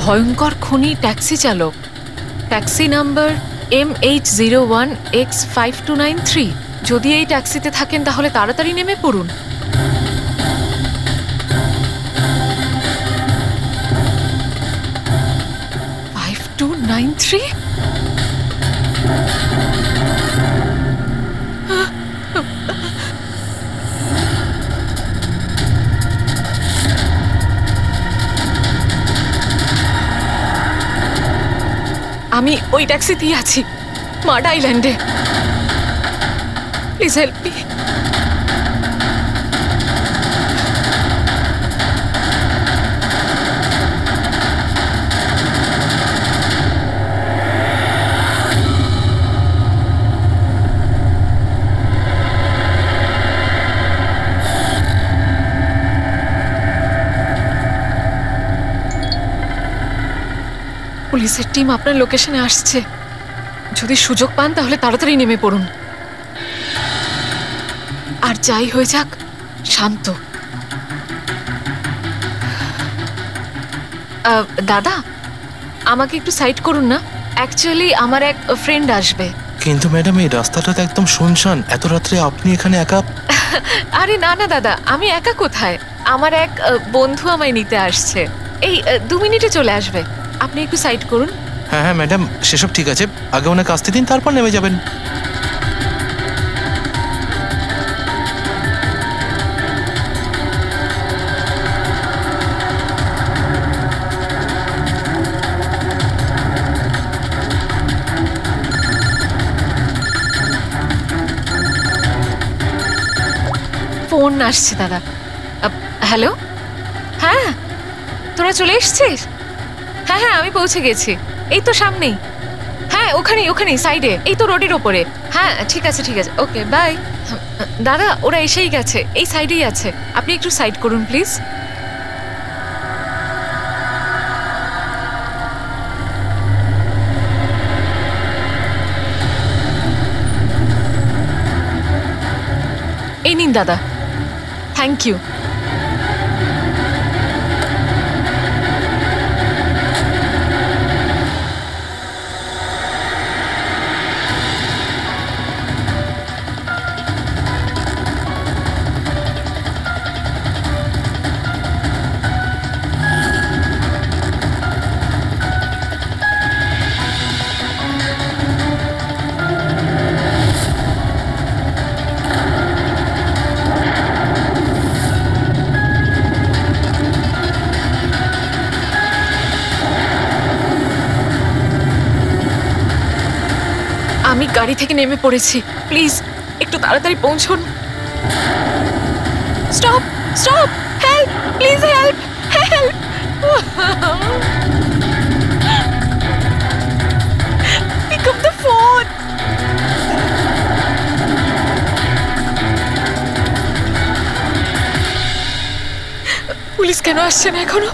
ভয়ঙ্কর খুনি ট্যাক্সি চালক, ট্যাক্সি নাম্বার MH01X5293। যদি এই ট্যাক্সিতে থাকেন তাহলে তাড়াতাড়ি নেমে পড়ুন। আমি ওই ট্যাক্সিতেই আছি, মাড আইল্যান্ডে। Please help me. পুলিশের টিম আপনার লোকেশনে আসছে। যদি সুযোগ পান তাহলে তাড়াতাড়ি নেমে পড়ুন। আর যাই হয়ে যাক, শান্ত। দাদা, আমাকে একটু সাইড করুন না। অ্যাকচুয়ালি আমার এক ফ্রেন্ড আসবে। কিন্তু ম্যাডাম, এই রাস্তাটা তো একদম শুনশান। এত রাত্রে আপনি এখানে একা? আরে না না দাদা, আমি একা কোথায়? আমার এক বন্ধু আমায় নিতে আসছে। এই 2 মিনিটে চলে আসবে। আপনি একটু সাইড করুন। হ্যাঁ হ্যাঁ ম্যাডাম, সেসব ঠিক আছে। আগে ওনাকে আসতে দিন, তারপর নেমে যাবেন। ফোন আসছে দাদা। হ্যালো, হ্যাঁ তোরা চলে এসছিস? হ্যাঁ হ্যাঁ, আমি পৌঁছে গেছি। এই তো সামনেই। হ্যাঁ, ওখানেই ওখানেই সাইডে, এই তো রোডের ওপরে। হ্যাঁ ঠিক আছে ঠিক আছে, ওকে বাই। দাদা, ওরা এসেই গেছে, এই সাইডেই আছে। আপনি একটু সাইড করুন প্লিজ। এই নিন দাদা, থ্যাংক ইউ। আমি গাড়ি থেকে নেমে পড়েছি, প্লিজ একটু তাড়াতাড়ি পৌঁছুন। Stop stop, help please, help help. Pick up the phone. Police কেন আসছে না এখনো?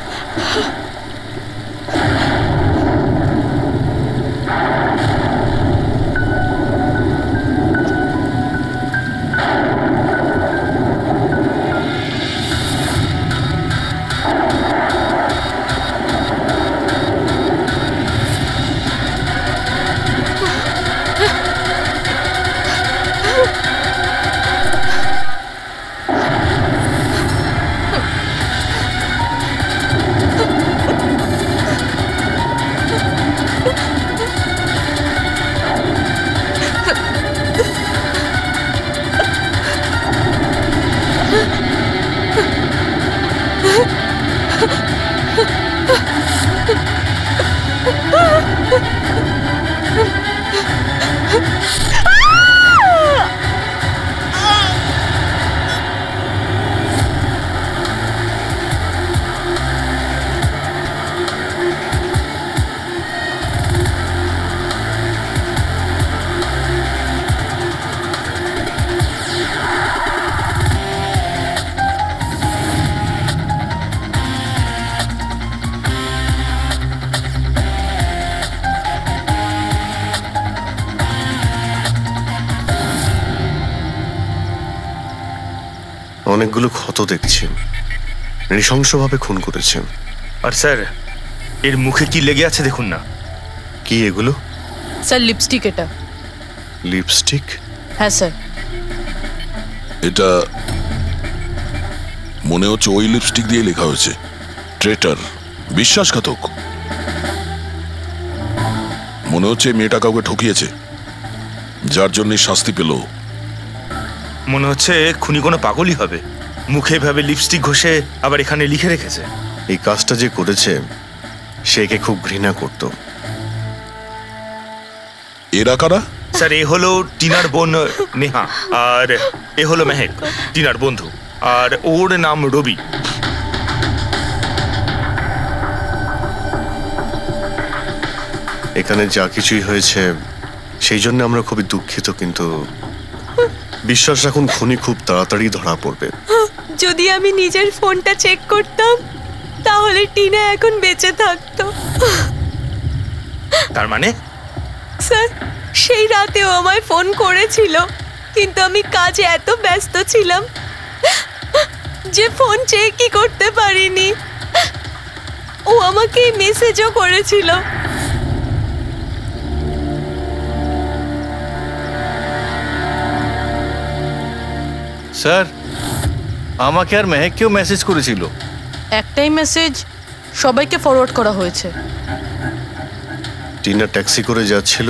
অনেকগুলো ক্ষত দেখছি, নৃশংসভাবে খুন করেছেন। আর স্যার, এর মুখে কি লেগে আছে দেখুন না। কি এগুলো? স্যার লিপস্টিক এটা। লিপস্টিক? হ্যাঁ স্যার। এটা মনে হচ্ছে ওই লিপস্টিক দিয়ে লেখা হয়েছে ট্রেটার, বিশ্বাসঘাতক। মনে হচ্ছে মেয়েটা কাউকে ঠকিয়েছে, যার জন্য শাস্তি পেল। মনে হচ্ছে খুনি কোনো পাগলই হবে, মুখে এভাবে লিপস্টিক ঘষে আবার এখানে লিখে রেখেছে। এই কাজটা যে করেছে সে একে খুব ঘৃণা করত। এরা কারা? স্যার এ হলো টিনার বোন নেহা, আর এ হলো মেহেক, টিনার বন্ধু, আর ওর নাম রবি। এখানে যা কিছুই হয়েছে সেই জন্য আমরা খুবই দুঃখিত, কিন্তু বিশ্বাস রাখুন খুনি খুব তাড়াতাড়ি ধরা পড়বে। যদি আমি নিজের ফোনটা চেক করতাম তাহলে টিনা এখন বেঁচে থাকতো। তার মানে? স্যার সেই রাতেও আমায় ফোন করেছিল, কিন্তু আমি কাজে এত ব্যস্ত ছিলাম যে ফোন চেকই করতে পারিনি। ও আমাকে মেসেজও করেছিল। স্যার আমাকে আর মেহেককেও মেসেজ করেছিল। একটাই মেসেজ সবাইকে ফরওয়ার্ড করা হয়েছে। টিনা ট্যাক্সি করে যাচ্ছিল,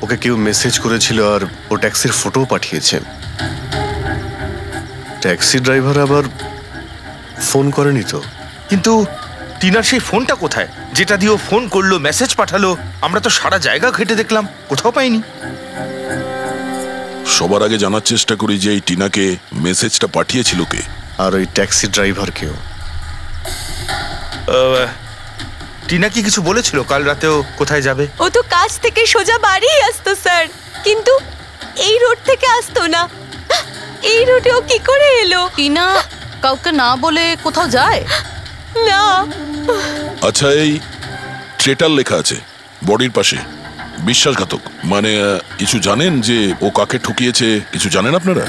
ওকে কেউ মেসেজ করেছিল আর ও ট্যাক্সির ফটোও পাঠিয়েছে। ট্যাক্সি ড্রাইভার আবার ফোন করেনি তো। কিন্তু টিনার সেই ফোনটা কোথায় যেটা দিয়ে ও ফোন করলো, মেসেজ পাঠালো? আমরা তো সারা জায়গা ঘেটে দেখলাম, কোথাও পাইনি। সবার আগে জানার চেষ্টা করি যে এই টিনাকে মেসেজটা পাঠিয়েছিল কে, আর ওই ট্যাক্সি ড্রাইভারকেও। টিনা কি কিছু বলেছিল কাল রাতেও কোথায় যাবে? ও তো কাজ থেকে সোজা বাড়ি আসতো স্যার, কিন্তু এই রোড থেকে আসতো না। এই রোডে ও কি করে এলো? টিনা কাউকে না বলে কোথাও যায় না। আচ্ছা এই ট্রেটার লেখা আছে বডির পাশে, বিশ্বাসঘাতক মানে কিছু জানেন যে ও কাকে ঠকিয়েছে? কিছু জানেন আপনারা?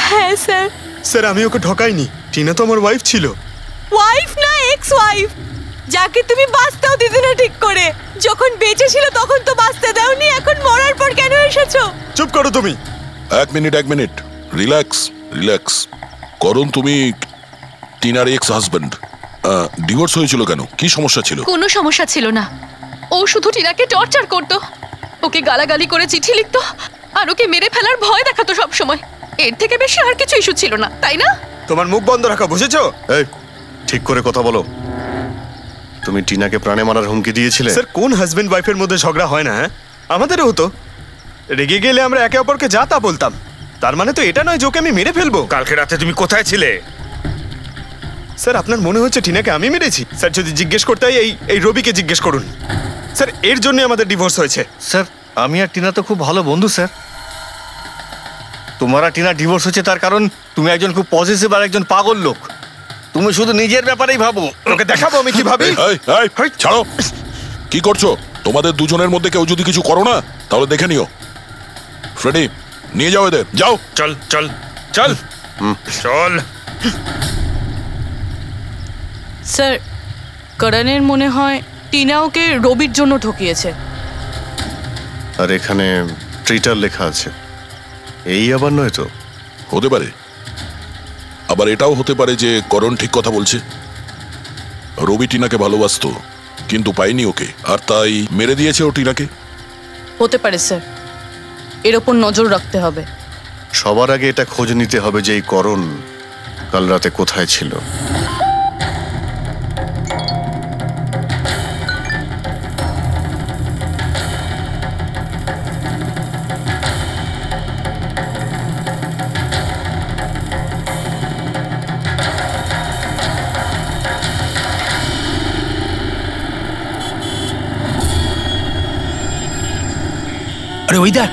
হ্যাঁ স্যার। স্যার আমি ওকে ঠকাইনি, টিনা তো আমার ওয়াইফ ছিল। ওয়াইফ না, এক্স ওয়াইফ, যাকে তুমি বাঁচতেও দিতে না ঠিক করে। যখন বেঁচে ছিল তখন তো বাঁচতে দাওনি, এখন মরার পর কেন এসেছো? চুপ করো তুমি। এক মিনিট, রিল্যাক্স রিল্যাক্স। করুন তুমি টিনার এক্স হাজব্যান্ড, ডিভোর্স হয়েছিল কেন? কি সমস্যা ছিল? কোনো সমস্যা ছিল না, ও শুধু টিনাকে টর্চার করতো, ওকে গালাগালি করে চিঠি লিখতো আর ওকে মেরে ফেলার ভয় দেখাতো সব সময়। এর থেকে বেশি আর কিছু ইস্যু ছিল না, তাই না? তোমার মুখ বন্ধ রাখো, বুঝেছো? এই ঠিক করে কথা বলো। তুমি টিনাকে প্রাণে মারার হুমকি দিয়েছিলে? স্যার কোন হাজবেন্ড ওয়াইফের মধ্যে ঝগড়া হয় না? হ্যাঁ আমাদেরও হতো। রেগে গেলে আমরা একে অপরকে যা তা বলতাম, তার মানে তো এটা নয় যে ওকে আমি মেরে ফেলবো। কালকে রাতে তুমি কোথায় ছিলে? স্যার আপনার মনে হচ্ছে টিনাকে আমি মেরেছি? স্যার যদি জিজ্ঞেস করতে হয় এই রবিকে জিজ্ঞেস করুন। স্যার এর জন্য আমাদের ডিভোর্স হয়েছে। স্যার আমি আর টিনা তো খুব ভালো বন্ধু স্যার। তোমার আর টিনা ডিভোর্স হচ্ছে তার কারণ তুমি একজন খুব পজিটিভ আর একজন পাগল লোক। তুমি শুধু নিজের ব্যাপারেই ভাবো। ওকে দেখাবো আমি কি ভাবি। ছাড়ো, কি করছো? তোমাদের দুজনের মধ্যে কেউ যদি কিছু করো না তাহলে দেখে নিও। ফ্রেডি নিয়ে যাও এদের, যাও। চল চল চল চল। স্যার করণের মনে হয় টিনা ওকে রবির জন্য ঠকিয়েছে। আর এখানে ট্রিটার লেখা আছে, এই আবার নয় তো? হতে পারে, আবার এটাও হতে পারে যে করণ ঠিক কথা বলছে। রবি টিনাকে ভালোবাসতো কিন্তু পাইনি ওকে, আর তাই মেরে দিয়েছে ও টিনাকে। হতে পারে স্যার, এর ওপর নজর রাখতে হবে। সবার আগে এটা খোঁজ নিতে হবে যে এই করণ কাল রাতে কোথায় ছিল। আরে ওই দেখ,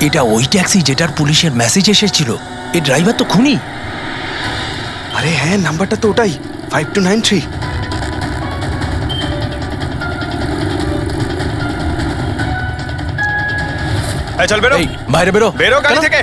এটা ওই ট্যাক্সি যেটার পুলিশের মেসেজ এসেছিল। এই ড্রাইভার তো খুনি। আরে হ্যাঁ, নাম্বারটা তো ওটাই, 5293। চল বেরো। এই, বাইরে বেরো। বেরো গাড়ি কেন? থেকে।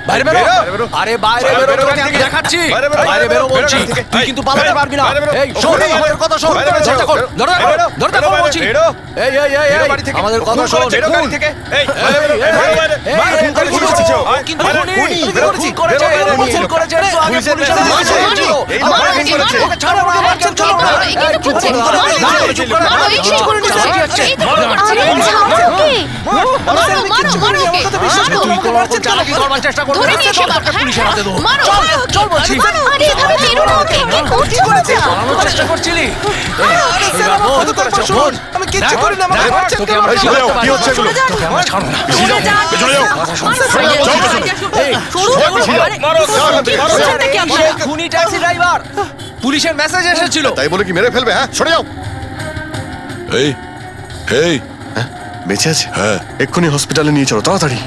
বাইরে বেরো। বেরো। আরে বাইরে চল, বেরো, বেরো তোকে গাড়ি আমি থেকে। দেখাচ্ছি। বাইরে বেরো, বাইরে বেরো বেরো বলছি। গাড়ি থেকে। তুই কিন্তু পালাতে বেরো, পারবি না। বাইরে বেরো। এই শোন, বেরো, আমাদের কথা শোন। বাইরে বেরো, দরজা খোল, বেরো, দরজা খোল, বেরো, দরজা খোল বেরো, বলছি। বেরো। এই এই এই বেরো এই, বাড়ি থেকে। আমাদের কথা খুন শোন। করেছে, বেরো খুন। গাড়ি থেকে। এই, এই, বাইরে বেরো, এই, বাইরে বেরো, এই, বাইরে এই, খুন করে খুন কি করেছে। করছো? কিন্তু বাইরে খুনি, খুনি, খুনি বেরো, করেছে, খুন, করেছে, বেরো, বেরো, খুন বেরো। করেছে, একটু আগে পুলিশের পুলিশের মেসেজ মেসেজ এসেছিল। এসেছিল। এই লোক মারো, খুন এই, করেছে। ওকে ছাড়ো, আমাকে মারছেন, চলো না। মারো, এই কিন্তু এই, চুপ খুঁজছে। করো, মারো, দাঁড়াও, এই, চুপ করো, মারো, এই চুপ করো, খুঁজছে। চালিয়ে যাচ্ছে। এই তো মারো, মারছে। মারো, মারো, মারো, ওকে। মারো, মারো, আমি মারো, কিচ্ছু মারো, করিনি, আমার ওকে। কথা বিশ্বাস মারো। করো। তুই কোনো রকম চালাকি করবার চেষ্টা করবি ধরে না, নিয়ে এসো, চল, তোকে হ্যাঁ, পুলিশের হাতে দেবো। মারো, চল, মারো। চল বলছি। আরে এভাবে মেরো না ওকে। কি করছো তোমরা? পালানোর চেষ্টা করছিলি? আরে স্যার, আমার কথা তো একবার শুনুন। আমি কিচ্ছু করি না, আমাকে মারছেন তোকে কেন? আমরা এই, ছাড়তে কি পারবো হচ্ছে না। এগুলো? তোকে আমরা ছাড়বো না। পেছনে যাও, পেছনে যাও। এই, সে খুনি ট্যাক্সি ড্রাইভার। পুলিশের মেসেজ এসেছিল। তাই বলে কি মেরে ফেলবে? হ্যাঁ, সরে যাও। এই এই হ্যাঁ, বেঁচে আছে? হ্যাঁ। এক্ষুনি হসপিটালে নিয়ে চলো, তাড়াতাড়ি।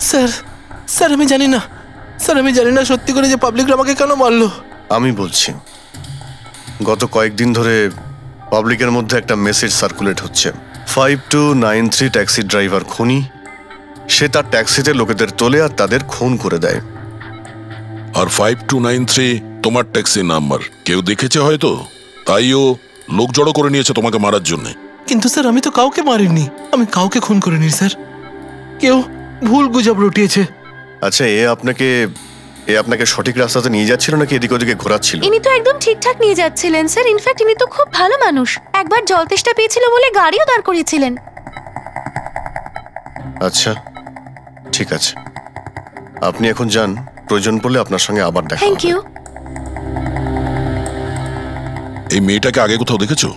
স্যার স্যার আমি জানি না, স্যার আমি জানি না সত্যি করে যে পাবলিক আমাকে কেন মারলো। আমি বলছি, গত কয়েকদিন ধরে পাবলিকের মধ্যে একটা মেসেজ সার্কুলেট হচ্ছে। 5293 ট্যাক্সি ড্রাইভার খুনি। সে তার ট্যাক্সিতে লোকেদের তোলে আর তাদের খুন করে দেয়। আর 5293 তোমার ট্যাক্সি নাম্বার কেউ দেখেছে হয়তো, তাইও লোক জড়ো করে নিয়েছে তোমাকে মারার জন্য। কিন্তু স্যার আমি তো কাউকে মারিনি, আমি কাউকে খুন করিনি স্যার। কেউ ভুল গুজব রটিয়েছে। আচ্ছা, এ আপনাকে সঠিক রাস্তাতে নিয়ে যাচ্ছিল নাকি এদিক ওদিকে ঘোরাচ্ছিল? ইনি তো একদম ঠিকঠাক নিয়ে যাচ্ছিলেন স্যার। ইনফ্যাক্ট ইনি তো খুব ভালো মানুষ। একবার জল তেষ্টা পেয়েছিল বলে গাড়িও দাঁড় করিয়েছিলেন। আচ্ছা, ঠিক আছে, আপনি এখন যান। প্রয়োজন পড়লে আপনার সঙ্গে আবার দেখা থ্যাংক হবে। ইউ। এই মেয়েটাকে আগে কোথাও দেখেছো?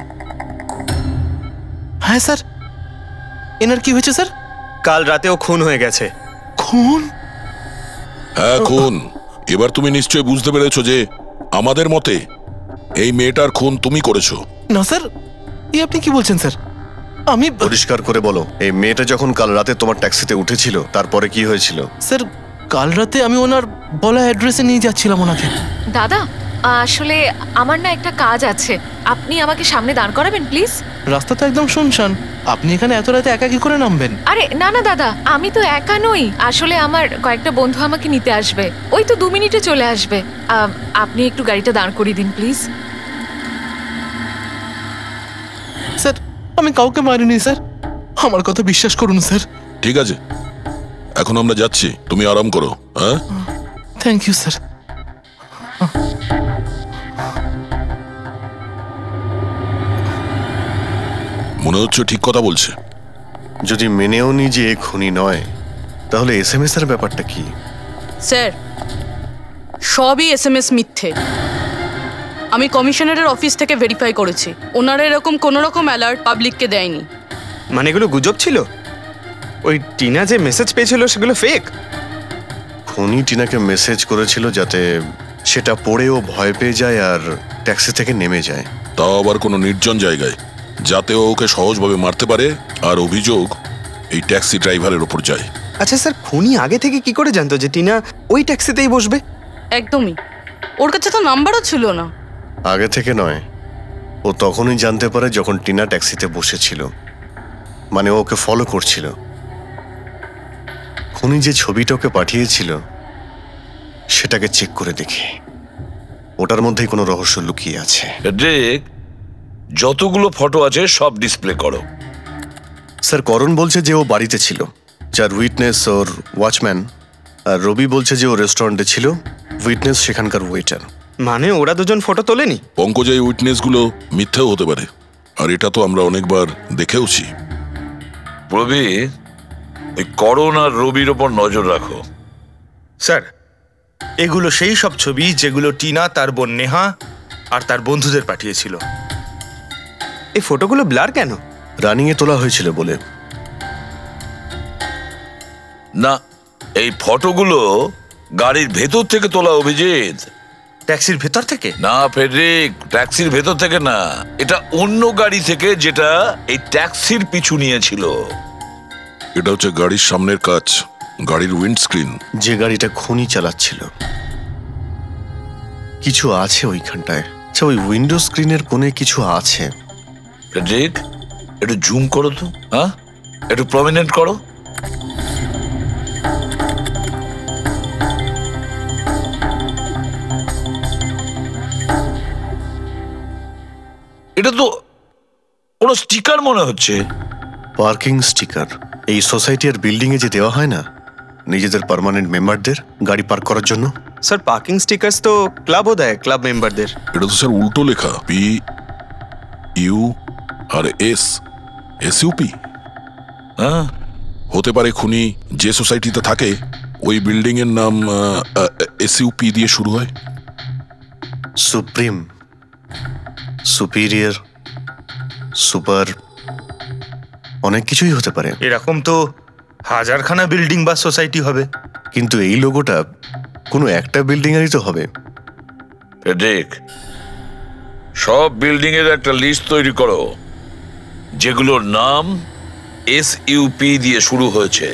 হ্যাঁ স্যার। এনার কি হয়েছে স্যার? কাল রাতেও খুন হয়ে গেছে। খুন? হ্যাঁ, খুন। এবার তুমি নিশ্চয়ই বুঝতে পেরেছো যে আমাদের মতে এই মেয়েটার খুন তুমি করেছো। না স্যার, এই আপনি কি বলছেন স্যার? আমি পরিষ্কার করে বলো, এই মেয়েটা যখন কাল রাতে তোমার ট্যাক্সিতে উঠেছিল তারপরে কি হয়েছিল? স্যার কাল রাতে আমি ওনার বলা অ্যাড্রেসে নিয়ে যাচ্ছিলাম ওনাকে। দাদা, আসলে আমার না একটা কাজ আছে, আপনি আমাকে সামনে দাঁড় করাবেন প্লিজ? রাস্তা তো একদম শুনশান, আপনি এখানে এত রাতে একা কি করে নামবেন? আরে না না দাদা, আমি তো একা নই। আসলে আমার কয়েকটা বন্ধু আমাকে নিতে আসবে, ওই তো 2 মিনিটে চলে আসবে। আপনি একটু গাড়িটা দাঁড় করিয়ে দিন প্লিজ। স্যার আমি কাউকে মারিনি স্যার, আমার কথা বিশ্বাস করুন স্যার। ঠিক আছে, এখন আমরা যাচ্ছি, তুমি আরাম করো। হ্যাঁ, থ্যাংক ইউ স্যার। মনে হচ্ছে ঠিক কথা বলছে। যদি মেনেও নি যে এ খুনি নয়, তাহলে SMS এর ব্যাপারটা কি? স্যার, সবই SMS মিথ্যে। আমি কমিশনারের অফিস থেকে ভেরিফাই করেছি, ওনারা এরকম কোনো রকম অ্যালার্ট পাবলিককে দেয়নি। মানে এগুলো গুজব ছিল? ওই টিনা যে মেসেজ পেয়েছিল সেগুলো ফেক? খুনি টিনাকে মেসেজ করেছিল যাতে সেটা পড়েও ভয় পেয়ে যায় আর ট্যাক্সি থেকে নেমে যায়। তাও আবার কোনো নির্জন জায়গায়, যাতে ও ওকে সহজভাবে মারতে পারে আর অভিযোগ এই ট্যাক্সি ড্রাইভারের ওপর যায়। আচ্ছা স্যার, খুনি আগে থেকে কি করে জানতো যে টিনা ওই ট্যাক্সিতেই বসবে? একদমই, ওর কাছে তো নাম্বারও ছিল না। আগে থেকে নয়, ও তখনই জানতে পারে যখন টিনা ট্যাক্সিতে বসেছিল, মানে ওকে ফলো করছিল। খুনি যে ছবিটা ওকে পাঠিয়েছিল সেটাকে চেক করে দেখে ওটার মধ্যেই কোনো রহস্য লুকিয়ে আছে। দেখ, যতগুলো ফটো আছে সব ডিসপ্লে করো। স্যার, করণ বলছে যে ও বাড়িতে ছিল, যার উইটনেস ওর ওয়াচম্যান, আর রবি বলছে যে ও রেস্টুরেন্টে ছিল, উইটনেস সেখানকার ওয়েটার। মানে ওরা দুজন ফটো তোলেনি? পঙ্কজ, এই উইটনেসগুলো মিথ্যেও হতে পারে, আর এটা তো আমরা অনেকবার দেখেওছি। প্রবীর, এই করণ আর রবির ওপর নজর রাখো। স্যার, এগুলো সেই সব ছবি যেগুলো টিনা তার বোন নেহা আর তার বন্ধুদের পাঠিয়েছিল। এই ফটোগুলো ব্লার কেন? রানিংয়ে তোলা হয়েছিল বলে। না, এই ফটোগুলো গাড়ির ভেতর থেকে তোলা। অভিজিৎ, ট্যাক্সির ভেতর থেকে? না ফেডরিক, ট্যাক্সির ভেতর থেকে না, এটা অন্য গাড়ি থেকে যেটা এই ট্যাক্সির পিছু নিয়েছিল। এটা হচ্ছে গাড়ির সামনের কাচ, গাড়ির উইন্ডস্ক্রিন। যে গাড়িটা খুনি চালাচ্ছিল। কিছু আছে ওইখানটায়। আচ্ছা, ওই উইন্ডো স্ক্রিনের কোণে কিছু আছে। ফ্রেডরিক, একটু জুম করো তো, হ্যাঁ, একটু প্রমিনেন্ট করো। এটা তো কোনো স্টিকার মনে হচ্ছে। Parking sticker. এই সোসাইটি আর বিল্ডিং এ যে দেওয়া হয় না নিজেদের পার্মানেন্ট মেম্বারদের গাড়ি পার্ক করার জন্য। স্যার পার্কিং স্টিকার্স তো ক্লাবও দেয় ক্লাব মেম্বারদের। এটা তো স্যার উল্টো লেখা, P U R S, SUP. হ্যাঁ, হতে পারে খুনি যে সোসাইটিতে থাকে ওই বিল্ডিং এর নাম এসইউপি দিয়ে শুরু হয়। সুপ্রিম, সুপিরিয়র, সুপার, অনেক কিছুই হতে পারে। এরকম তো হাজারখানা বিল্ডিং বা সোসাইটি হবে। কিন্তু এই লোগোটা কোনো একটা বিল্ডিং এরই তো হবে। ফ্রেডরিক, সব বিল্ডিং এর একটা লিস্ট তৈরি করো যেগুলোর নাম এসইউপি দিয়ে শুরু হয়েছে।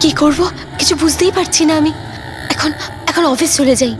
কি করব কিছু বুঝতেই পারছি না আমি। এখন অফিস চলে যাই।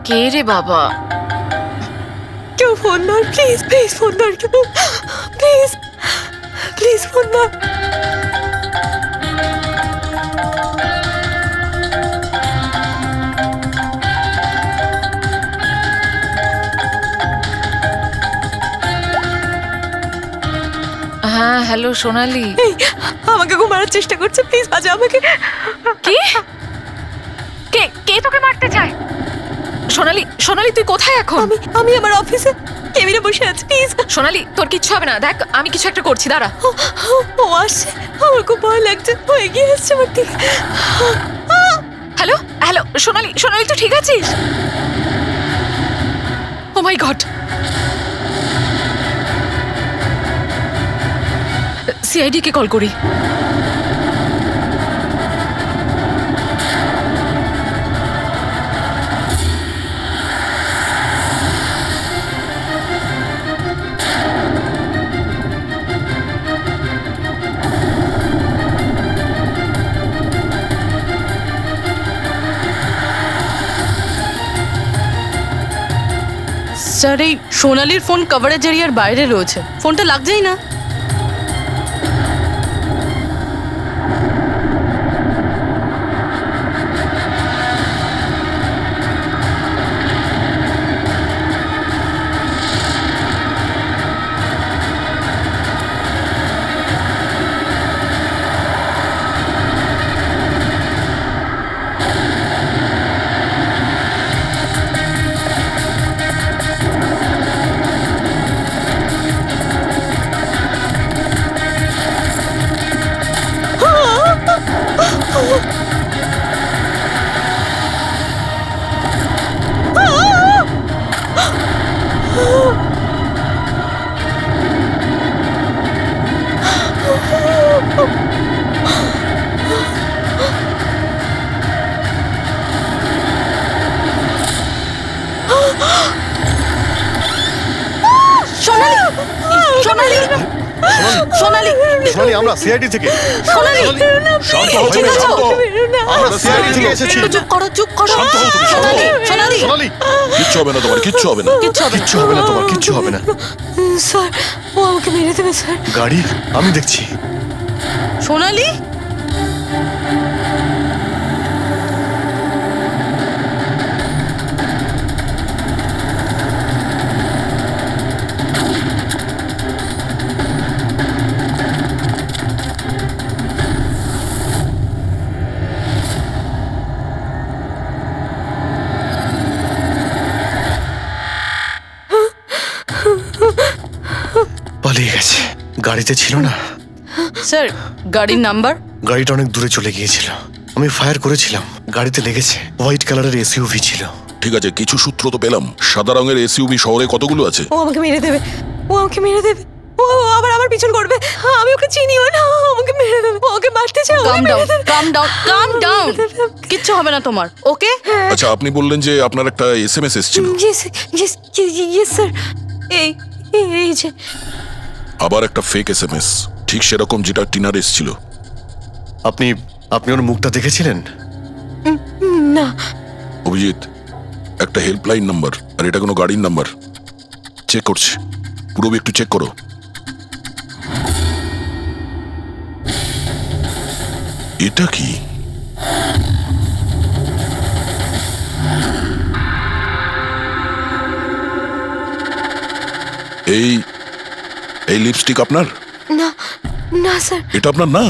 কে রে বাবা? কেউ ফোন ধর, প্লিজ প্লিজ ফোন ধর, প্লিজ প্লিজ ফোন ধর। হ্যাঁ হ্যালো সোনালি। এই আমাকে খুব মারার চেষ্টা করছে, প্লিজ বাঁচা আমাকে। কি? কে কে তোকে মারতে চায়? সোনালি, সোনালি তুই কোথায় এখন? আমি আমার অফিসে কেবিনে বসে আছি, প্লিজ। সোনালি তোর কিচ্ছু হবে না, দেখ আমি কিছু একটা করছি, দাঁড়া। ও আসছে, আমার খুব ভয় লাগছে, ও এগিয়ে আসছে আমার দিকে। হ্যালো হ্যালো সোনালি, সোনালি তুই ঠিক আছিস? মাই গড, সিআইডি কে কল করি। স্যার এই সোনালির ফোন কভারেজ এরিয়ার বাইরে রয়েছে, ফোনটা লাগছেই না। সোনালি, সোনালি, সোনালি, সোনালি, আমরা সিআইডি থেকে। সোনালি, শান্ত হও, ঠিক আছে? আমরা সিআইডি থেকে এসেছি। চুপ করো, চুপ করো। সোনালি, সোনালি, সোনালি, কিচ্ছু হবে না তোমার, কিচ্ছু হবে না। কিচ্ছু হবে না তোমার, কিচ্ছু হবে না। স্যার, ও আমাকে মেরে দেবে স্যার। গাড়ি আমি দেখছি। সোনালি, পালিয়ে গেছে, গাড়িতে ছিল না। স্যার গাড়ির নাম্বার? গাড়িটা অনেক দূরে চলে গিয়েছিল, আমি ফায়ার করেছিলাম, গাড়িতে লেগেছে। হোয়াইট কালারের এসইউভি ছিল। ঠিক আছে, কিছু সূত্র তো পেলাম। সাদা রঙের এসইউভি শহরে কতগুলো আছে? ও আমাকে মেরে দেবে, ও আমাকে মেরে দেবে, ও আবার আমার পিছন করবে। আমি ওকে চিনিও না, ও আমাকে মেরে দেবে, ও ওকে মারতে চাও। কাম ডাউন, কাম ডাউন, কাম ডাউন, কিচ্ছু হবে না তোমার, ওকে? আচ্ছা, আপনি বললেন যে আপনার একটা এসএমএস এসেছিল। Yes yes yes sir. এই এই যে আবার একটা ফেক এসএমএস, ঠিক সেরকম যেটা টিনার এসেছিল। আপনি আপনি ওর মুখটা দেখেছিলেন? না। অভিজিৎ, একটা হেল্পলাইন নাম্বার, আর এটা কোনো গাড়ির নাম্বার। চেক করছি, পুরো একটু চেক করো। এটা কি? এই এই লিপস্টিক আপনার? না না স্যার। এটা আপনার না?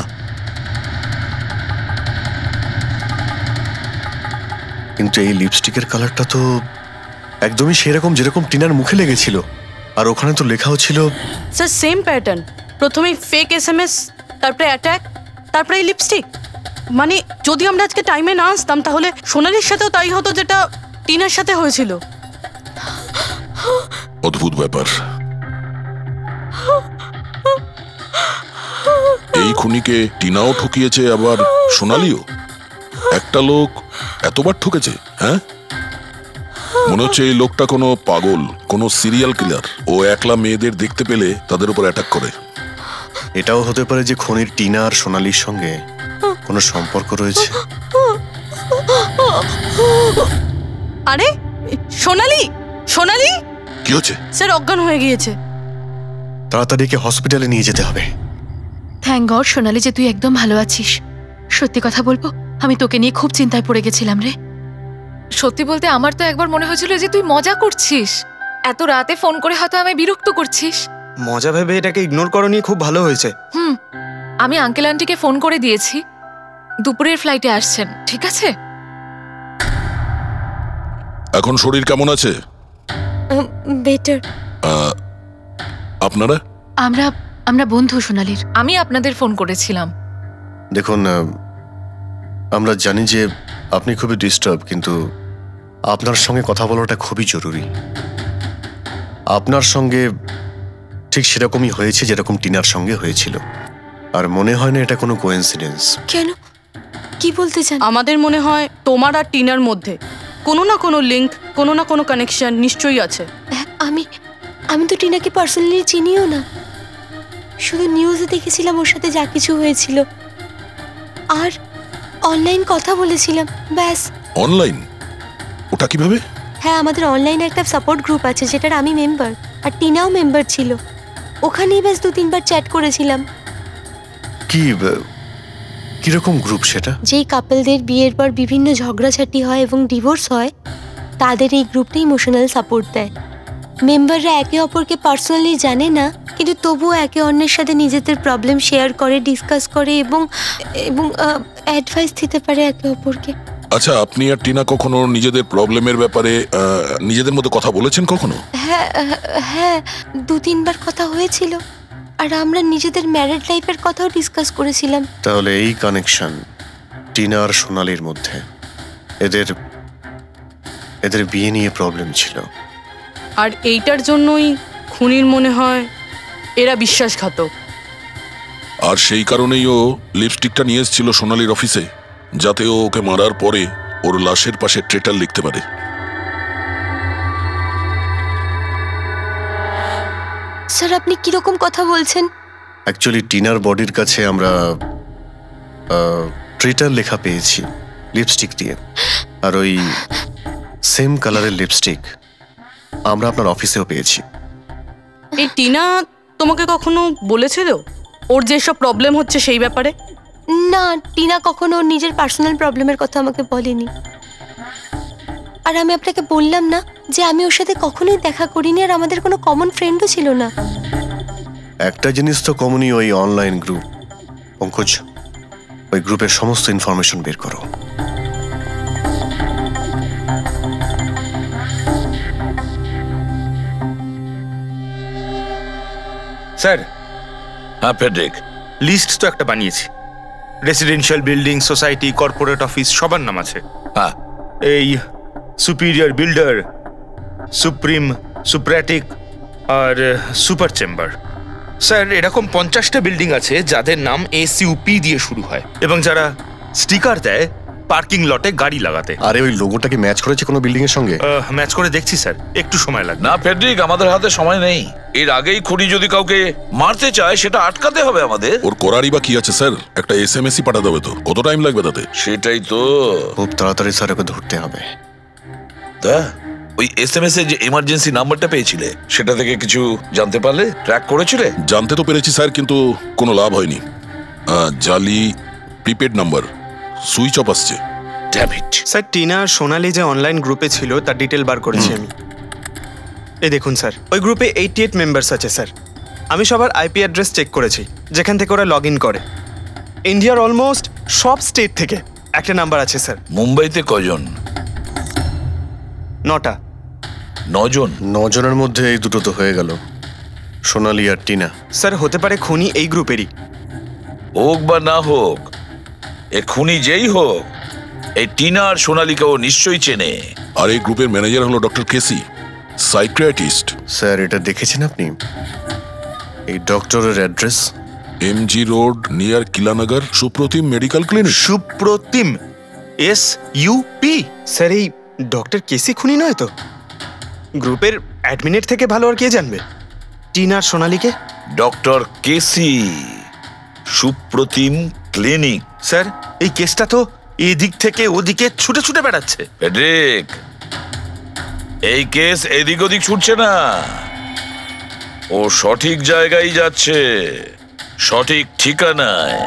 কিন্তু এই লিপস্টিকের কালারটা তো একদমই সেরকম যেরকম টিনার মুখে লেগেছিল, আর ওখানে তো লেখাও ছিল। স্যার সেম প্যাটার্ন, প্রথমে ফেক এসএমএস, তারপরে অ্যাটাক, তারপরে এই লিপস্টিক। মানে যদি আমরা আজকে টাইমে না আসতাম তাহলে সোনালির সাথেও তাই হতো যেটা টিনার সাথে হয়েছিল। অদ্ভুত ব্যাপার। এই খুনিকে টিনাও ঠকিয়েছে, আবার সোনালিও। একটা লোক এতবার ঠকেছে, হ্যাঁ? মনে হচ্ছে এই লোকটা কোনো পাগল, কোনো সিরিয়াল কিলার। ও একলা মেয়েদের দেখতে পেলে তাদের উপর অ্যাটাক করে। এটাও হতে পারে যে খনির টিনা আর সোনালির সঙ্গে কোনো সম্পর্ক রয়েছে। আরে সোনালি, সোনালি, কি হচ্ছে? স্যার অজ্ঞান হয়ে গিয়েছে। তাড়াতাড়ি একে হসপিটালে নিয়ে যেতে হবে। থ্যাংক গড সোনালি যে তুই একদম ভালো আছিস। সত্যি কথা বলবো, আমি তোকে নিয়ে খুব চিন্তায় পড়ে গেছিলাম রে। সত্যি বলতে আমার তো একবার মনে হয়েছিল যে তুই মজা করছিস, এত রাতে ফোন করে হয়তো আমায় বিরক্ত করছিস। মজা ভেবে এটাকে ইগনোর করনি, খুব ভালো হয়েছে। আমি আঙ্কেল আন্টিকে ফোন করে দিয়েছি, দুপুরের ফ্লাইটে আসছেন, ঠিক আছে? এখন শরীর কেমন আছে? বেটার। আপনারা? আমরা বন্ধু সোনালির। আমি আপনাদের ফোন করেছিলাম। দেখুন, আমরা জানি যে আপনি খুবই ডিস্টার্ব, কিন্তু আপনার সঙ্গে কথা বলাটা খুবই জরুরি। আপনার সঙ্গে ঠিক সেরকমই হয়েছে যেরকম টিনার সঙ্গে হয়েছিল, আর মনে হয় না এটা কোনো কোইন্সিডেন্স। কেন, কি বলতে চান? আমাদের মনে হয় তোমার আর টিনার মধ্যে কোনো না কোনো লিঙ্ক, কোনো না কোনো কানেকশন নিশ্চয়ই আছে। আমি তো টিনাকে পার্সোনালি চিনিও না, শুধু নিউজে দেখেছিলাম ওর সাথে যা কিছু হয়েছিল, আর অনলাইন কথা বলেছিলাম, ব্যাস। অনলাইন? ওটা কিভাবে? হ্যাঁ, আমাদের অনলাইনে একটা সাপোর্ট গ্রুপ আছে যেটার আমি মেম্বার, আর টিনাও মেম্বার ছিল। ওখানেই বেশ 2-3 বার চ্যাট করেছিলাম। কিরকম গ্রুপ সেটা? যেই কাপলদের বিয়ের পর বিভিন্ন ঝগড়াঝাটি হয় এবং ডিভোর্স হয়, তাদের এই গ্রুপটা ইমোশনাল সাপোর্ট দেয়। মেম্বাররা একে অপরকে পার্সোনালি জানে না, কিন্তু তবুও একে অন্যের সাথে নিজেদের প্রবলেম শেয়ার করে, ডিসকাস করে এবং অ্যাডভাইস দিতে পারে একে অপরকে। আচ্ছা, আপনি আর টিনা কখনো নিজেদের প্রবলেমের ব্যাপারে নিজেদের মধ্যে কথা বলেছেন কখনো? হ্যাঁ, 2-3 বার কথা হয়েছিল, আর আমরা নিজেদের ম্যারিড লাইফের কথাও ডিসকাস করেছিলাম। তাহলে এই কানেকশন টিনা আর সোনালির মধ্যে, এদের বিয়ে নিয়ে প্রবলেম ছিল, আর এইটার জন্যই খুনির মনে হয় এরা বিশ্বাসঘাতক। আর সেই কারণেই ও লিপস্টিকটা নিয়ে এসেছিল সোনালির অফিসে, যাতে ও ওকে মারার পরে ওর লাশের পাশে ট্রেটার লিখতে পারে। স্যার, আপনি কিরকম কথা বলছেন? অ্যাকচুয়ালি টিনার বডির কাছে আমরা ট্রেটার লেখা পেয়েছি লিপস্টিক দিয়ে, আর ওই সেম কালারের লিপস্টিক আমরা আপনার অফিসেও পেয়েছি। এই টিনা তোমাকে কখনো বলেছিল ওর যেসব প্রবলেম হচ্ছে সেই ব্যাপারে? না, টিনা কখনো ওর নিজের পার্সোনাল প্রবলেমের কথা আমাকে বলেনি। আর আমি আপনাকে বললাম না যে আমি ওর সাথে কখনোই দেখা করিনি, আর আমাদের কোনো কমন ফ্রেন্ডও ছিল না। একটা জিনিস তো কমনই, ওই অনলাইন গ্রুপ। পঙ্কজ, ওই গ্রুপের সমস্ত ইনফরমেশন বের করো। স্যার। হ্যাঁ ফেডরিক, লিস্ট তো একটা বানিয়েছি। Residential building, society, corporate office সবার নাম আছে। হ্যাঁ, এই সুপিরিয়র বিল্ডার, সুপ্রিম, সুপ্রাটিক আর সুপার চেম্বার। স্যার, এরকম 50টা বিল্ডিং আছে যাদের নাম SUP দিয়ে শুরু হয়, এবং যারা স্টিকার দেয় পার্কিং লটে গাড়ি লাগাতে। আরে ওই লোগোটা কি ম্যাচ করেছে কোনো বিল্ডিং এর সঙ্গে? ম্যাচ করে দেখছি স্যার, একটু সময় লাগবে। না ফেডরিক, আমাদের হাতে সময় নেই। এর আগেই খুনি যদি কাউকে মারতে চায় সেটা আটকাতে হবে আমাদের। ওর করারই বা কি আছে স্যার? একটা SMS পাঠাতে হবে তো, কত টাইম লাগবে তাতে? সেটাই তো, খুব তাড়াতাড়ি স্যার ওকে ধরতে হবে। তা ওই SMS এ যে এমার্জেন্সি নাম্বারটা পেয়েছিলে সেটা থেকে কিছু জানতে পারলে? ট্র্যাক করেছিলে? জানতে তো পেরেছি স্যার, কিন্তু কোনো লাভ হয়নি। জালি প্রিপেড নাম্বার, সুইচ অফ আসছে। Damn it. স্যার, টিনা আর সোনালি যে অনলাইন গ্রুপে ছিল তার ডিটেল বার করেছি আমি। এই দেখুন স্যার, ওই গ্রুপে 88 মেম্বার্স আছে স্যার। আমি সবার IP অ্যাড্রেস চেক করেছি যেখান থেকে ওরা লগ ইন করে। ইন্ডিয়ার অলমোস্ট সব স্টেট থেকে একটা নাম্বার আছে স্যার। মুম্বাইতে কজন? 9টা। 9 জন? 9 জনের মধ্যে এই দুটো তো হয়ে গেল, সোনালি আর টিনা। স্যার, হতে পারে খুনি এই গ্রুপেরই। হোক বা না হোক, এ খুনি যেই হোক, এই টিনা আর সোনালিকেও নিশ্চয়ই চেনে। আর এই গ্রুপের ম্যানেজার হলো ডক্টর কেসি, সাইকিয়াট্রিস্ট। স্যার, এটা দেখেছেন আপনি? এই ডক্টরের address MG road near Kilanagar, Supratim medical clinic. Supratim, SUP? Sir, এই ডক্টর কেসি খুনি নয় তো? গ্রুপের অ্যাডমিনের থেকে ভালো আর কে জানবে টিনা আর সোনালিকে? ডক্টর কেসি, সুপ্রতিম ক্লিনিক। স্যার, এই কেসটা তো এদিক থেকে ওদিকে ছুটে ছুটে বেড়াচ্ছে। ফেডরিক, এই কেস এদিক ওদিক ছুটছে না, ও সঠিক জায়গায় যাচ্ছে, সঠিক ঠিকানায়।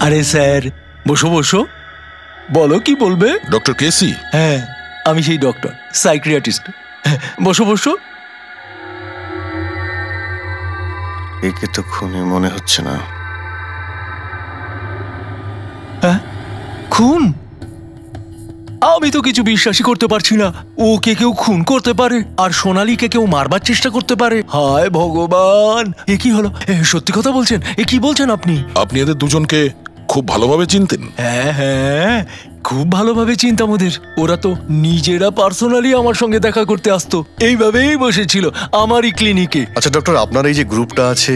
আরে স্যার, বসো বসো। বলো কি বলবে? ডক্টর কেসি? হ্যাঁ, আমি সেই ডক্টর, সাইকিয়াট্রিস্ট। বসো বসো। একে তো খুনি মনে হচ্ছে না। হ্যাঁ, খুন? আমি তো কিছু বিশ্বাসই করতে পারছি না। ওকে কেউ খুন করতে পারে আর সোনালীকে কেউ মারবার চেষ্টা করতে পারে? হায় ভগবান, এ কি হলো? সত্যি কথা বলছেন? এ কি বলছেন আপনি? আপনি এদের দুজনকে খুব ভালোভাবে চিনতেন? হ্যাঁ হ্যাঁ, খুব ভালোভাবে চিনতাম ওদের। ওরা তো নিজেরা পার্সোনালি আমার সঙ্গে দেখা করতে আসতো, এইভাবেই বসেছিল আমারই ক্লিনিকে। আচ্ছা ডক্টর, আপনার এই যে গ্রুপটা আছে,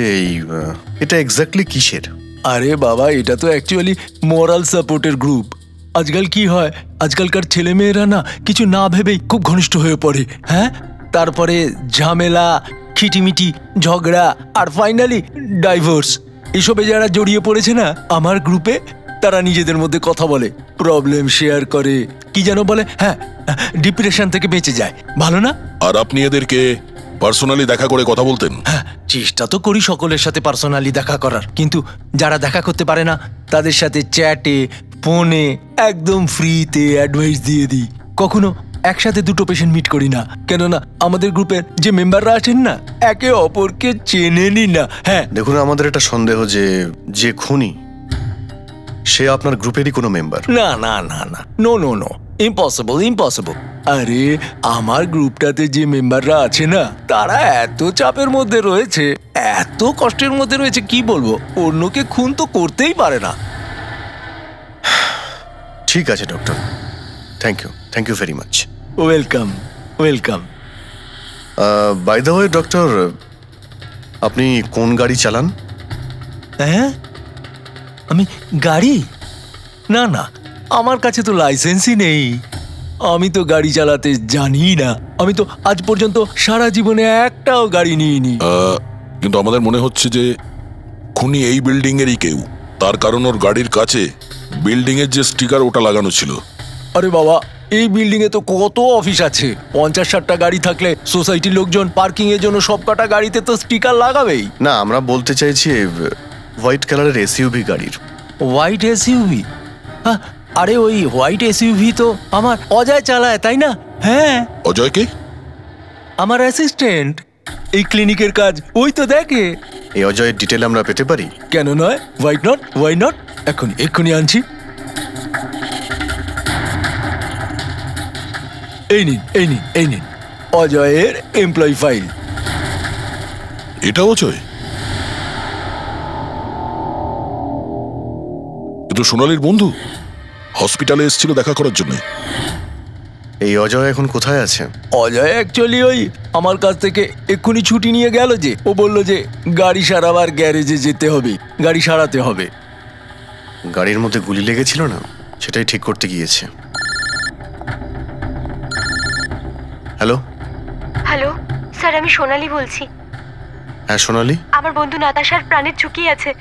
এটা এক্স্যাক্টলি কিসের? আরে বাবা, এটা তো অ্যাকচুয়ালি মোরাল সাপোর্টের গ্রুপ। আজকাল কি হয়, আজকালকার ছেলেমেয়েরা না কিছু না ভেবেই খুব ঘনিষ্ঠ হয়ে পড়ে। হ্যাঁ, তারপরে ঝামেলা, খিটিমিটি, ঝগড়া আর ফাইনালি ডাইভোর্স। এসবে যারা জড়িয়ে পড়েছে না আমার গ্রুপে, তারা নিজেদের মধ্যে কথা বলে, প্রবলেম শেয়ার করে, কি যেন বলে, হ্যাঁ, ডিপ্রেশন থেকে বেঁচে যায়। ভালো না? আর আপনি এদেরকে পার্সোনালি দেখা করে কথা বলতেন? হ্যাঁ, চেষ্টা তো করি সকলের সাথে পার্সোনালি দেখা করার, কিন্তু যারা দেখা করতে পারে না তাদের সাথে চ্যাটে, ফোনে একদম ফ্রিতে অ্যাডভাইস দিয়ে দিই। কখনো একসাথে দুটো পেশেন্ট মিট করি না, কেননা আমাদের গ্রুপের যে মেম্বাররা আছেন না একে অপরকে চেনেনি না। হ্যাঁ দেখুন, আমাদের একটা সন্দেহ যে খুনি সে আপনার গ্রুপেরই কোনো মেম্বার। না না না না, no no no, impossible impossible. আরে আমার গ্রুপটাতে যে মেম্বাররা আছে না তারা এত চাপের মধ্যে রয়েছে, এত কষ্টের মধ্যে রয়েছে, কি বলবো, অন্যকে খুন তো করতেই পারে না। ঠিক আছে doctor, thank you very much. Welcome welcome. By the way doctor, আপনি কোন গাড়ি চালান? হ্যাঁ, আমি গাড়ি? না না, আমার কাছে তো লাইসেন্সই নেই, আমি তো গাড়ি চালাতে জানি না। আমি তো আজ পর্যন্ত সারা জীবনে একটাও গাড়ি নিইনি। কিন্তু আমাদের মনে হচ্ছে যে খুনি এই বিল্ডিং এরই কেউ, তার কারণ ওর গাড়ির কাছে বিল্ডিং এর যে স্টিকার ওটা লাগানো ছিল। আরে বাবা, এই বিল্ডিং এ তো কত অফিস আছে, 50-60টা গাড়ি থাকলে সোসাইটির লোকজন পার্কিং এর জন্য সব কটা গাড়িতে তো স্টিকার লাগাবেই। না, আমরা বলতে চাইছি হোয়াইট কালারের এসইউভি গাড়ির। White SUV? আরে ওই হোয়াইট এসইউভি তো আমার অজয় চালায়, তাই না? হ্যাঁ। অজয় কে? আমার অ্যাসিস্ট্যান্ট, এই ক্লিনিকের কাজ ওই তো দেখে। এই অজয়ের ডিটেল আমরা পেতে পারি? কেন নয়, ওয়াই নট, এক্ষুনি আনছি। এই নিন অজয়ের এমপ্লয়ি ফাইল। এটা অজয়? কিন্তু সোনালীর বন্ধু হসপিটালে এসেছিল দেখা করার জন্য। এই অজয় এখন কোথায় আছে? অজয় অ্যাকচুয়ালি ওই আমার কাছ থেকে এক্ষুনি ছুটি নিয়ে গেল, যে ও বললো যে গাড়ি সারাবার গ্যারেজে যেতে হবে, গাড়ি সারাতে হবে। গাড়ির মধ্যে গুলি লেগেছিল না, সেটাই ঠিক করতে গিয়েছে। হ্যালো হ্যালো স্যার, আমি সোনালি বলছি। হ্যাঁ সোনালি, আমার বন্ধু নাতাশার প্রাণের ঝুঁকি আছে,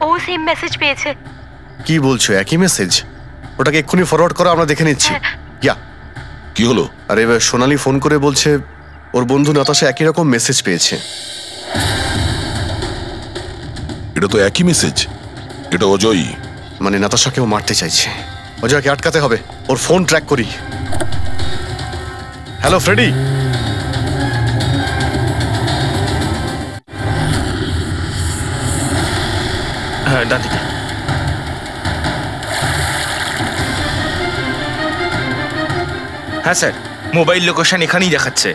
ও সেম মেসেজ পেয়েছে। কি বলছো? একই মেসেজ? ওটাকে এক্ষুনি ফরওয়ার্ড করো, আমরা দেখে নিচ্ছি। ইয়া, কি হলো? আরে সোনালি ফোন করে বলছে ওর বন্ধু নাতাশা একই রকম মেসেজ পেয়েছে। এটা তো একই মেসেজ, এটা অজয়ই। মানে নাতাশাকেও মারতে চাইছে। অজয়কে আটকাতে হবে, ওর ফোন ট্র্যাক করি। Hello Freddie. হ্যাঁ, ডান দিকে। হ্যাঁ স্যার, মোবাইল লোকেশন এখানেই দেখাচ্ছে।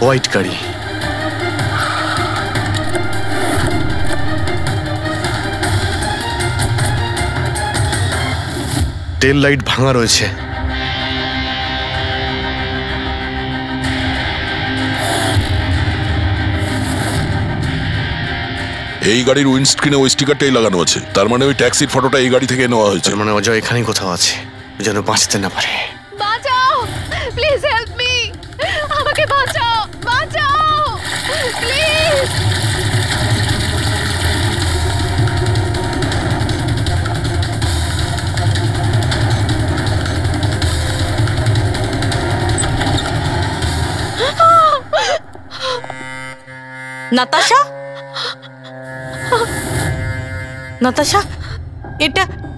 হোয়াইট গাড়ি। টেল লাইট ভাঙা রয়েছে। এই গাড়ির উইন্ডস্ক্রিনে ওই স্টিকারটাই লাগানো আছে, তার মানে ওই ট্যাক্সির ফটোটা এই গাড়ি থেকে নেওয়া হয়েছে। তার মানে অজয় এখানেই কোথাও আছে, যেন বাঁচতে না পারে। বাঁচাও, প্লিজ হেল্প মি, আমাকে বাঁচাও, প্লিজ। নাতাশা, নাতাশা,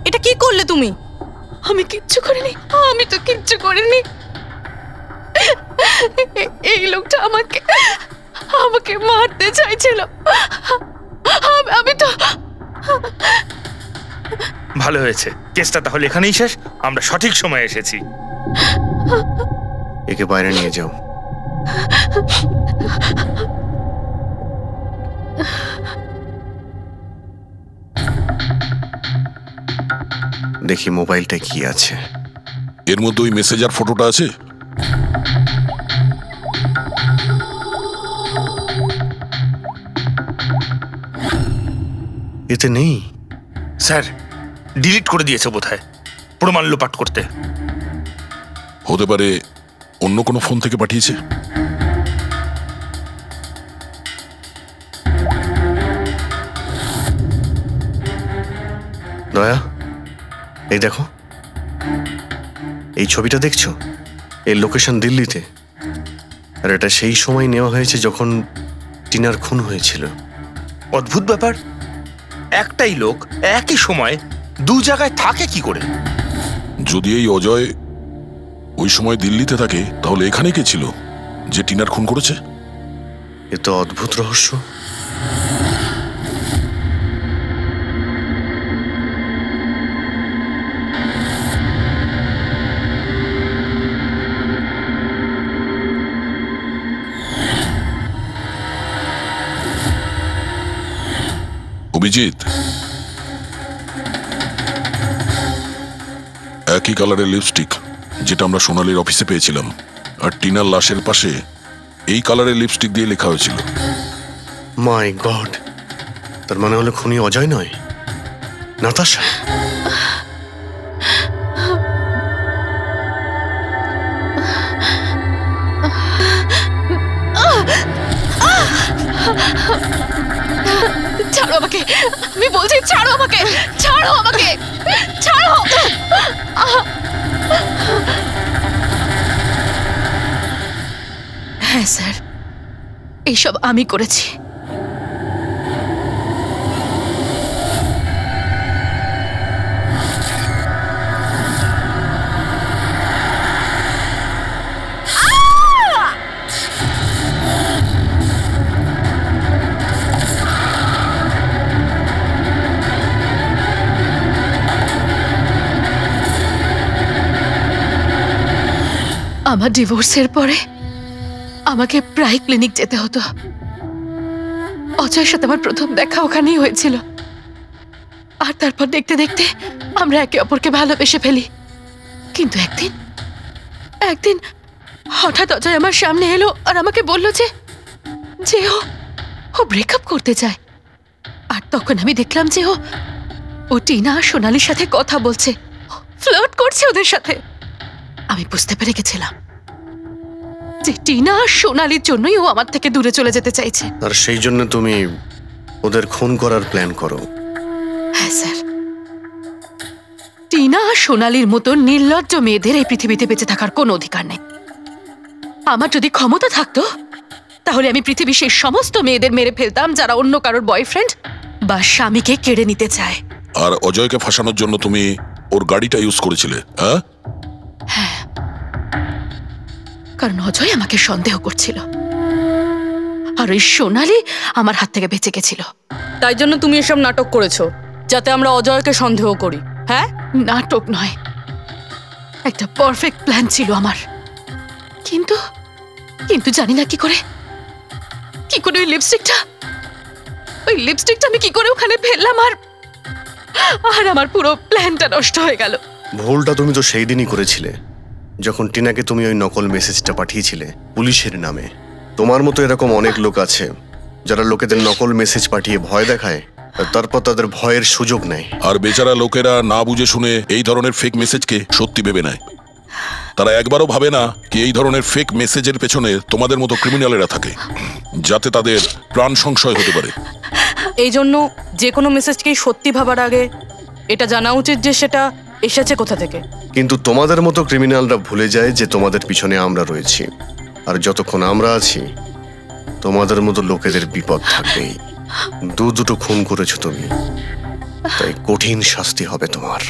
এটা কি করলে তুমি? আমি কিচ্ছু করিনি, আমি তো কিচ্ছু করিনি। এই লোকটা আমাকে আমাকে মারতে চাইছিল। আমি তো ভালো হয়েছে, কেসটা তাহলে এখানেই শেষ। আমরা সঠিক সময়ে এসেছি। একে বাইরে নিয়ে যাও। দেখি মোবাইলটা কি আছে। এর মধ্যে ওই মেসেজ আর ফটোটা আছে? এতে নেই স্যার। ডিলিট করে দিয়েছে বোধহয়, প্রমাণ লোপাট করতে। হতে পারে অন্য কোনো ফোন থেকে পাঠিয়েছে। দয়া, এই দেখো, এই ছবিটা দেখছো? এর লোকেশন দিল্লিতে, আর এটা সেই সময় নেওয়া হয়েছে যখন টিনার খুন হয়েছিল। অদ্ভুত ব্যাপার, একটাই লোক একই সময় দু জায়গায় থাকে কি করে? যদি এই অজয় ওই সময় দিল্লিতে থাকে, তাহলে এখানে কে ছিল যে টিনার খুন করেছে? এ তো অদ্ভুত রহস্য। অভিজিৎ, একই কালারের লিপস্টিক যেটা আমরা সোনালীর অফিসে পেয়েছিলাম, আর টিনার লাশের পাশে এই কালারের লিপস্টিক দিয়ে লেখা হয়েছিল। মাই গড, তার মানে হলো খুনি অজয় নয়, নাতাশা। ছাড়ো আমাকে, আমি বলছি ছাড়ো আমাকে, ছাড়ো আমাকে, ছাড়ো। হ্যাঁ স্যার, এইসব আমি করেছি। আমার ডিভোর্সের পরে আমাকে প্রায় ক্লিনিক যেতে হতো। অজয়ের সাথে আমার প্রথম দেখা ওখানেই হয়েছিল, আর তারপর দেখতে দেখতে আমরা একে অপরকে ভালোবেসে ফেলি। কিন্তু একদিন হঠাৎ অজয় আমার সামনে এলো আর আমাকে বলল যে ও ব্রেকআপ করতে চায়। আর তখন আমি দেখলাম যে ও টিনা আর সোনালীর সাথে কথা বলছে, ফ্লার্ট করছে ওদের সাথে। আমি বুঝতে পেরে গেছিলাম যে টিনা আর সোনালীর জন্যই ও আমার থেকে দূরে চলে যেতে চাইছে। আর সেই জন্য তুমি ওদের খুন করার প্ল্যান করো? হ্যাঁ স্যার, টিনা আর সোনালীর মতো নির্লজ্জ মেয়েদের এই পৃথিবীতে বেঁচে থাকার কোনো অধিকার নেই। আমার যদি ক্ষমতা থাকতো, তাহলে আমি পৃথিবীর সেই সমস্ত মেয়েদের মেরে ফেলতাম যারা অন্য কারোর বয়ফ্রেন্ড বা স্বামীকে কেড়ে নিতে চায়। আর অজয়কে ফাঁসানোর জন্য তুমি ওর গাড়িটা ইউজ করেছিলে? হ্যাঁ, কারণ অজয় আমাকে সন্দেহ করছিল, আর ওই সোনালী আমার হাত থেকে বেঁচে গেছিল। তাই জন্য তুমি এসব নাটক করেছো যাতে আমরা অজয়কে সন্দেহ করি? হ্যাঁ, নাটক নয়, একটা পারফেক্ট প্ল্যান ছিল আমার। কিন্তু কিন্তু জানি না কি করে ওই লিপস্টিকটা আমি কি করে ওখানে ফেললাম, আর আমার পুরো প্ল্যানটা নষ্ট হয়ে গেল। ভুলটা তুমি তো সেই দিনই করেছিলে, যখন টিনাকে তুমি ওই নকল মেসেজটা পাঠিয়েছিলে পুলিশের নামে। তোমার মতো এরকম অনেক লোক আছে যারা লোকেদের নকল মেসেজ পাঠিয়ে ভয় দেখায়, আর তারপর তাদের ভয়ের সুযোগ নেয়। আর বেচারা লোকেরা না বুঝে শুনে এই ধরনের ফেক মেসেজকে সত্যি ভেবে নেয়। তারা একবারও ভাবে না কি এই ধরনের ফেক মেসেজের পেছনে তোমাদের মতো ক্রিমিনালেরা থাকে, যাতে তাদের প্রাণ সংশয় হতে পারে। এই জন্য যে কোনো মেসেজকেই সত্যি ভাবার আগে এটা জানা উচিত যে সেটা এসেছে কোথা থেকে। কিন্তু তোমাদের মতো ক্রিমিনালরা ভুলে যায় যে তোমাদের পিছনে আমরা রয়েছি, আর যতক্ষণ আমরা আছি তোমাদের মতো লোকেদের বিপদ থাকবেই। দুটো খুন করেছো তুমি, তাই কঠিন শাস্তি হবে তোমার।